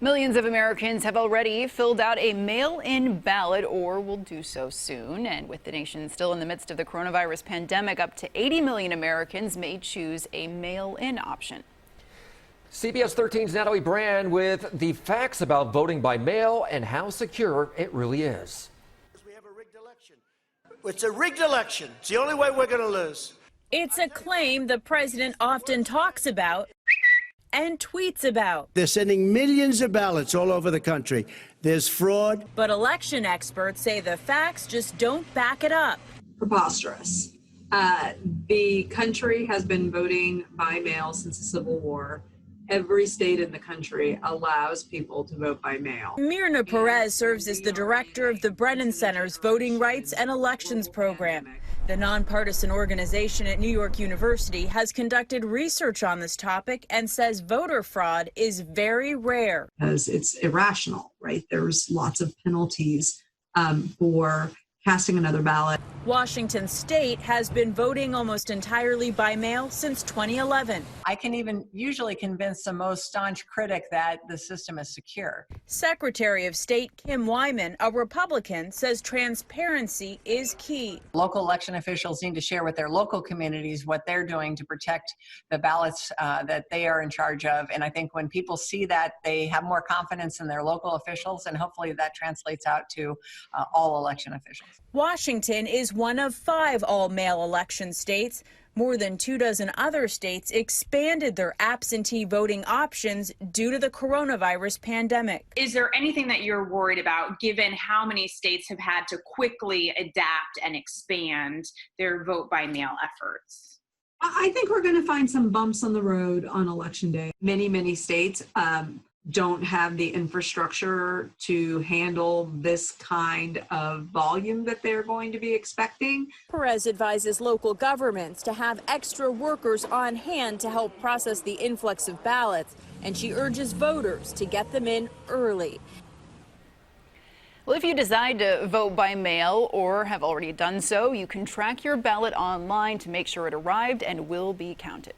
Millions of Americans have already filled out a mail-in ballot or will do so soon. And with the nation still in the midst of the coronavirus pandemic, up to 80 million Americans may choose a mail-in option. CBS 13's Natalie Brand with the facts about voting by mail and how secure it really is. We have a rigged election. It's a rigged election. It's the only way we're going to lose. It's a claim the president often talks about and tweets about. They're sending millions of ballots all over the country. There's fraud. But election experts say the facts just don't back it up. Preposterous. The country has been voting by mail since the Civil War. Every state in the country allows people to vote by mail. Myrna Perez serves as the director of the Brennan Center's Voting Rights and Elections Program. The nonpartisan organization at New York University has conducted research on this topic and says voter fraud is very rare. Because it's irrational, right? There's lots of penalties for casting another ballot. Washington State has been voting almost entirely by mail since 2011. I can even usually convince the most staunch critic that the system is secure. Secretary of State Kim Wyman, a Republican, says transparency is key. Local election officials need to share with their local communities what they're doing to protect the ballots that they are in charge of. And I think when people see that, they have more confidence in their local officials, and hopefully that translates out to all election officials. Washington is one of 5 all-mail election states. More than 24 other states expanded their absentee voting options due to the coronavirus pandemic. Is there anything that you're worried about, given how many states have had to quickly adapt and expand their vote by mail efforts? I think we're going to find some bumps on the road on Election Day. Many states don't have the infrastructure to handle this kind of volume that they're going to be expecting. Perez advises local governments to have extra workers on hand to help process the influx of ballots, and she urges voters to get them in early. Well, if you decide to vote by mail or have already done so, you can track your ballot online to make sure it arrived and will be counted.